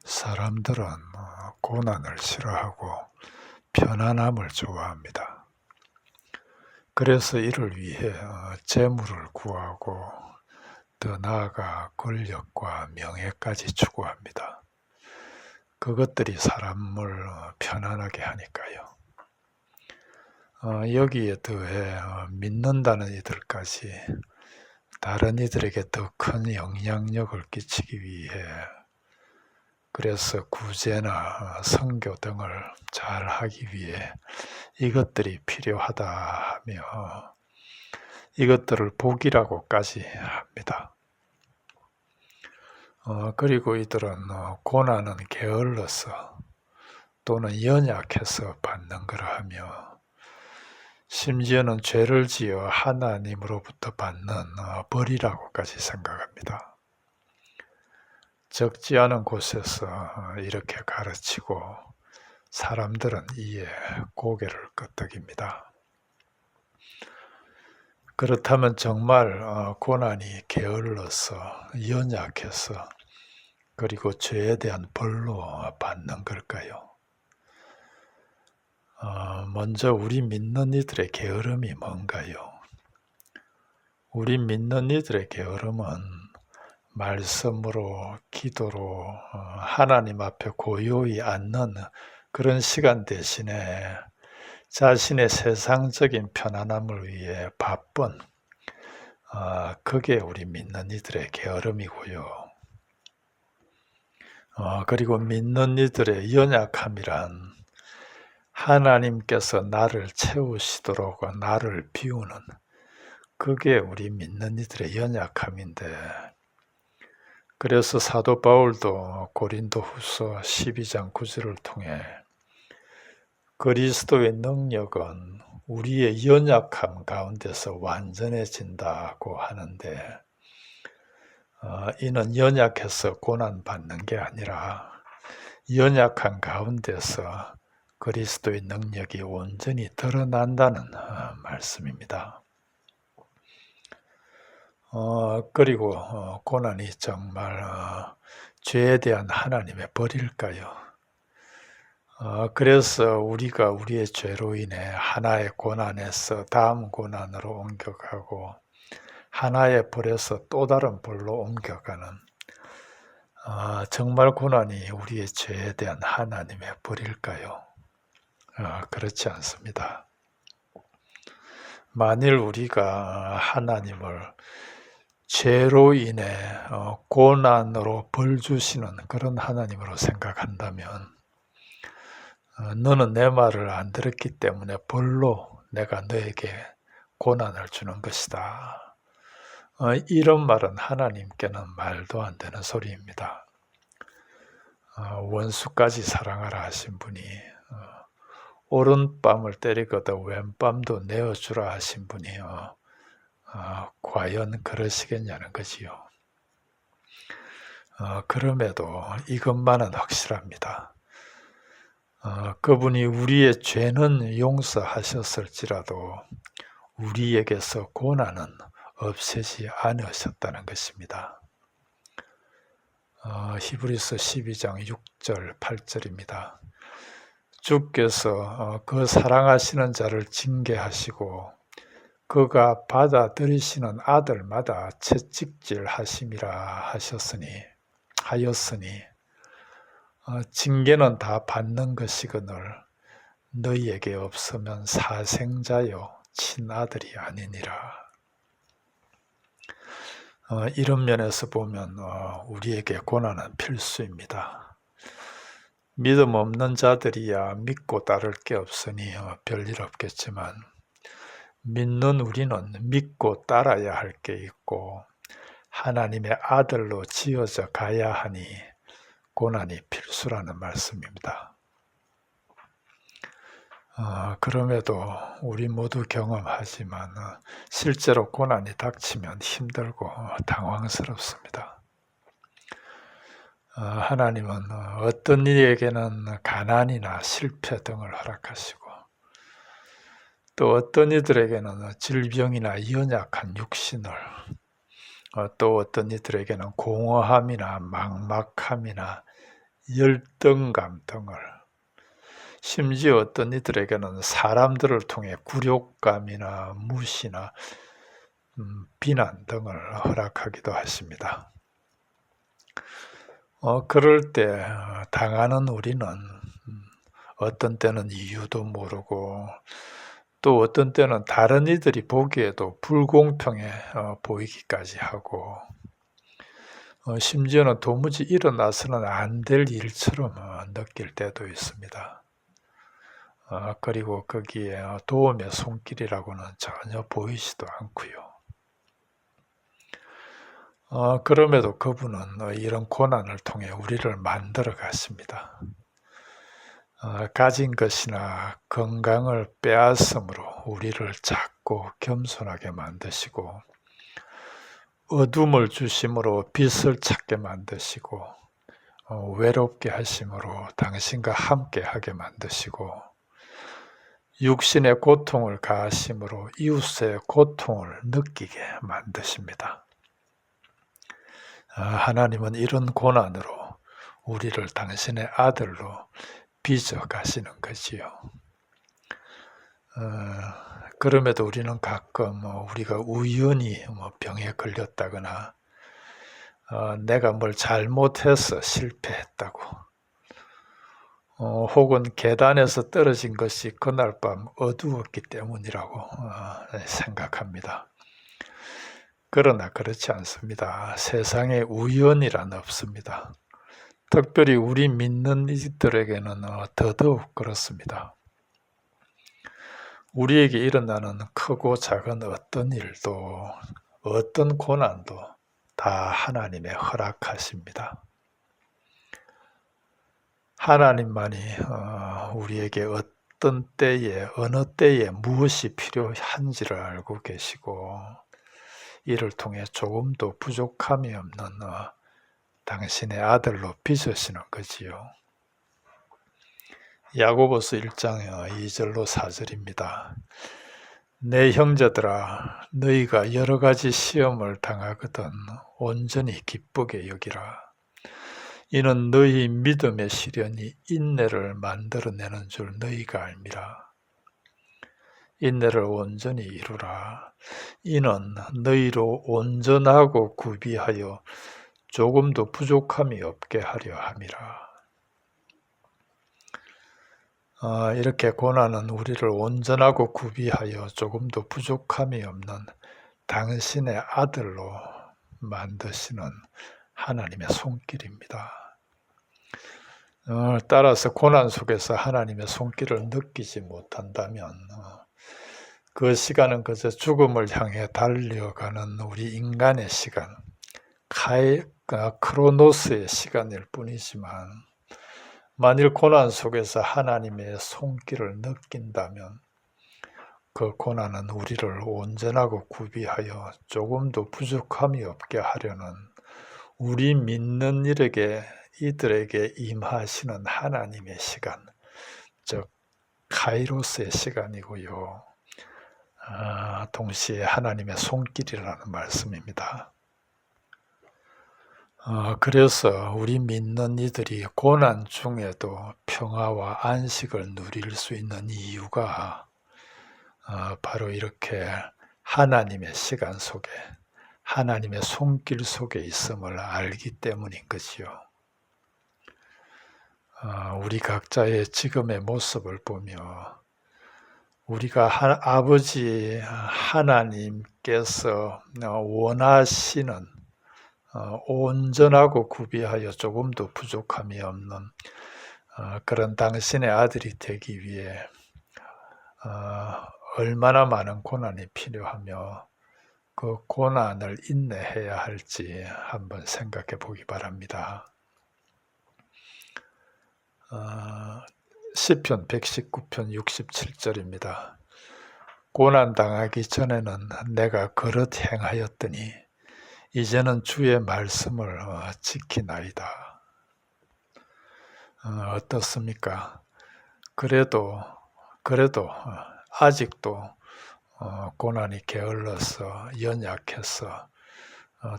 사람들은 고난을 싫어하고 편안함을 좋아합니다. 그래서 이를 위해 재물을 구하고 더 나아가 권력과 명예까지 추구합니다. 그것들이 사람을 편안하게 하니까요. 여기에 더해 믿는다는 이들까지 다른 이들에게 더 큰 영향력을 끼치기 위해 그래서 구제나 선교 등을 잘 하기 위해 이것들이 필요하다 하며 이것들을 복이라고까지 합니다. 그리고 이들은 고난은 게을러서 또는 연약해서 받는 거라 하며 심지어는 죄를 지어 하나님으로부터 받는 벌이라고까지 생각합니다. 적지 않은 곳에서 이렇게 가르치고 사람들은 이에 고개를 끄덕입니다. 그렇다면 정말 고난이 게을러서 연약해서 그리고 죄에 대한 벌로 받는 걸까요? 먼저 우리 믿는 이들의 게으름이 뭔가요? 우리 믿는 이들의 게으름은 말씀으로 기도로 하나님 앞에 고요히 앉는 그런 시간 대신에 자신의 세상적인 편안함을 위해 바쁜 그게 우리 믿는 이들의 게으름이고요. 그리고 믿는 이들의 연약함이란 하나님께서 나를 채우시도록 나를 비우는 그게 우리 믿는 이들의 연약함인데 그래서 사도 바울도 고린도후서 12장 9절을 통해 그리스도의 능력은 우리의 연약함 가운데서 완전해진다고 하는데 이는 연약해서 고난받는 게 아니라 연약한 가운데서 그리스도의 능력이 온전히 드러난다는 말씀입니다. 그리고 고난이 정말 죄에 대한 하나님의 벌일까요? 그래서 우리가 우리의 죄로 인해 하나의 고난에서 다음 고난으로 옮겨가고 하나의 벌에서 또 다른 벌로 옮겨가는 정말 고난이 우리의 죄에 대한 하나님의 벌일까요? 그렇지 않습니다. 만일 우리가 하나님을 죄로 인해 고난으로 벌 주시는 그런 하나님으로 생각한다면 너는 내 말을 안 들었기 때문에 벌로 내가 너에게 고난을 주는 것이다. 이런 말은 하나님께는 말도 안 되는 소리입니다. 원수까지 사랑하라 하신 분이 오른뺨을 때리거든 왼뺨도 내어주라 하신 분이요. 과연 그러시겠냐는 거지요. 그럼에도 이것만은 확실합니다. 그분이 우리의 죄는 용서하셨을지라도 우리에게서 고난은 없애지 않으셨다는 것입니다. 히브리서 12장 6절 8절입니다. 주께서 그 사랑하시는 자를 징계하시고 그가 받아들이시는 아들마다 채찍질 하심이라 하였으니 징계는 다 받는 것이거늘 너희에게 없으면 사생자요 친아들이 아니니라. 이런 면에서 보면 우리에게 고난은 필수입니다. 믿음 없는 자들이야 믿고 따를 게 없으니 별일 없겠지만 믿는 우리는 믿고 따라야 할 게 있고 하나님의 아들로 지어져 가야 하니 고난이 필수라는 말씀입니다. 그럼에도 우리 모두 경험하지만 실제로 고난이 닥치면 힘들고 당황스럽습니다. 하나님은 어떤 이에게는 가난이나 실패 등을 허락하시고 또 어떤 이들에게는 질병이나 연약한 육신을 또 어떤 이들에게는 공허함이나 막막함이나 열등감 등을, 심지어 어떤 이들에게는 사람들을 통해 굴욕감이나 무시나 비난 등을 허락하기도 하십니다. 그럴 때 당하는 우리는 어떤 때는 이유도 모르고, 또 어떤 때는 다른 이들이 보기에도 불공평해 보이기까지 하고, 심지어는 도무지 일어나서는 안 될 일처럼 느낄 때도 있습니다. 그리고 거기에 도움의 손길이라고는 전혀 보이지도 않고요. 그럼에도 그분은 이런 고난을 통해 우리를 만들어 가십니다. 가진 것이나 건강을 빼앗음으로 우리를 작고 겸손하게 만드시고, 어둠을 주심으로 빛을 찾게 만드시고, 외롭게 하심으로 당신과 함께 하게 만드시고, 육신의 고통을 가하심으로 이웃의 고통을 느끼게 만드십니다. 하나님은 이런 고난으로 우리를 당신의 아들로 빚어 가시는 거지요. 그럼에도 우리는 가끔 우리가 우연히 병에 걸렸다거나 내가 뭘 잘못해서 실패했다고, 혹은 계단에서 떨어진 것이 그날 밤 어두웠기 때문이라고 생각합니다. 그러나 그렇지 않습니다. 세상에 우연이란 없습니다. 특별히 우리 믿는 이들에게는 더더욱 그렇습니다. 우리에게 일어나는 크고 작은 어떤 일도, 어떤 고난도 다 하나님의 허락하십니다. 하나님만이 우리에게 어떤 때에, 어느 때에 무엇이 필요한지를 알고 계시고, 이를 통해 조금도 부족함이 없는 당신의 아들로 빚으시는 거지요. 야고보서 1장 2절로 4절입니다. 내 형제들아, 너희가 여러 가지 시험을 당하거든 온전히 기쁘게 여기라. 이는 너희 믿음의 시련이 인내를 만들어내는 줄 너희가 알미라. 인내를 온전히 이루라. 이는 너희로 온전하고 구비하여 조금도 부족함이 없게 하려 함이라. 이렇게 고난은 우리를 온전하고 구비하여 조금도 부족함이 없는 당신의 아들로 만드시는 하나님의 손길입니다. 따라서 고난 속에서 하나님의 손길을 느끼지 못한다면 그 시간은 그저 죽음을 향해 달려가는 우리 인간의 시간, 크로노스의 시간일 뿐이지만, 만일 고난 속에서 하나님의 손길을 느낀다면 그 고난은 우리를 온전하고 구비하여 조금도 부족함이 없게 하려는 우리 믿는 이들에게 임하시는 하나님의 시간, 즉 카이로스의 시간이고요. 동시에 하나님의 손길이라는 말씀입니다. 그래서 우리 믿는 이들이 고난 중에도 평화와 안식을 누릴 수 있는 이유가 바로 이렇게 하나님의 시간 속에, 하나님의 손길 속에 있음을 알기 때문인 거지요. 우리 각자의 지금의 모습을 보며 우리가 아버지 하나님께서 원하시는 온전하고 구비하여 조금도 부족함이 없는 그런 당신의 아들이 되기 위해 얼마나 많은 고난이 필요하며 그 고난을 인내해야 할지 한번 생각해 보기 바랍니다. 시편 119편 67절입니다. 고난 당하기 전에는 내가 그릇 행하였더니 이제는 주의 말씀을 지키나이다. 어떻습니까? 그래도 아직도 고난이 게을러서 연약해서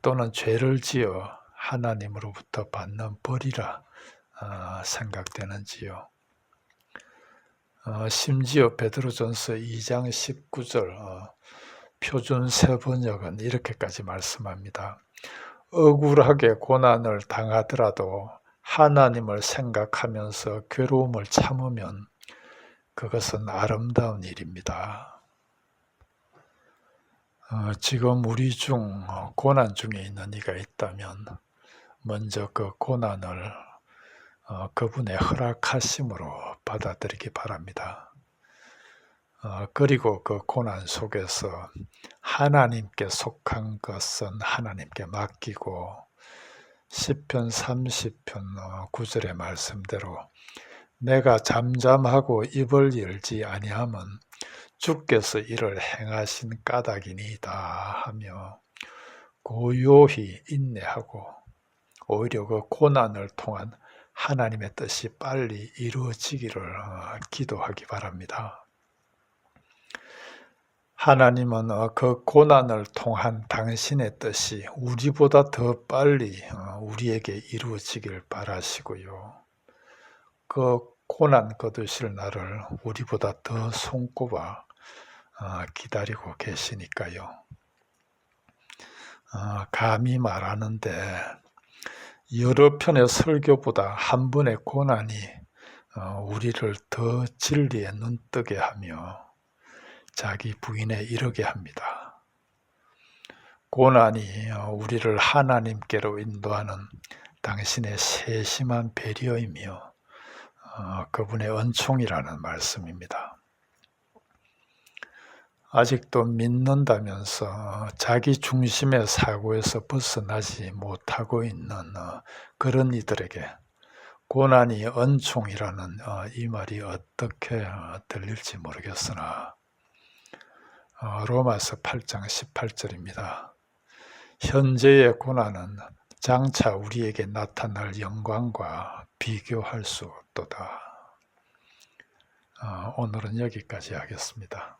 또는 죄를 지어 하나님으로부터 받는 벌이라 생각되는지요? 심지어 베드로전서 2장 19절 표준 세번역은 이렇게까지 말씀합니다. 억울하게 고난을 당하더라도 하나님을 생각하면서 괴로움을 참으면 그것은 아름다운 일입니다. 지금 우리 중 고난 중에 있는 이가 있다면 먼저 그 고난을 그분의 허락하심으로 받아들이기 바랍니다. 그리고 그 고난 속에서 하나님께 속한 것은 하나님께 맡기고 시편 30편 9절의 말씀대로 내가 잠잠하고 입을 열지 아니하면 주께서 이를 행하신 까닭이니이다 하며 고요히 인내하고 오히려 그 고난을 통한 하나님의 뜻이 빨리 이루어지기를 기도하기 바랍니다. 하나님은 그 고난을 통한 당신의 뜻이 우리보다 더 빨리 우리에게 이루어지길 바라시고요. 그 고난 거두실 날을 우리보다 더 손꼽아 기다리고 계시니까요. 감히 말하는데 여러 편의 설교보다 한 번의 고난이 우리를 더 진리에 눈뜨게 하며 자기 부인에 이르게 합니다. 고난이 우리를 하나님께로 인도하는 당신의 세심한 배려이며 그분의 은총이라는 말씀입니다. 아직도 믿는다면서 자기 중심의 사고에서 벗어나지 못하고 있는 그런 이들에게 고난이 은총이라는 이 말이 어떻게 들릴지 모르겠으나 로마서 8장 18절입니다. 현재의 고난은 장차 우리에게 나타날 영광과 비교할 수 없도다. 오늘은 여기까지 하겠습니다.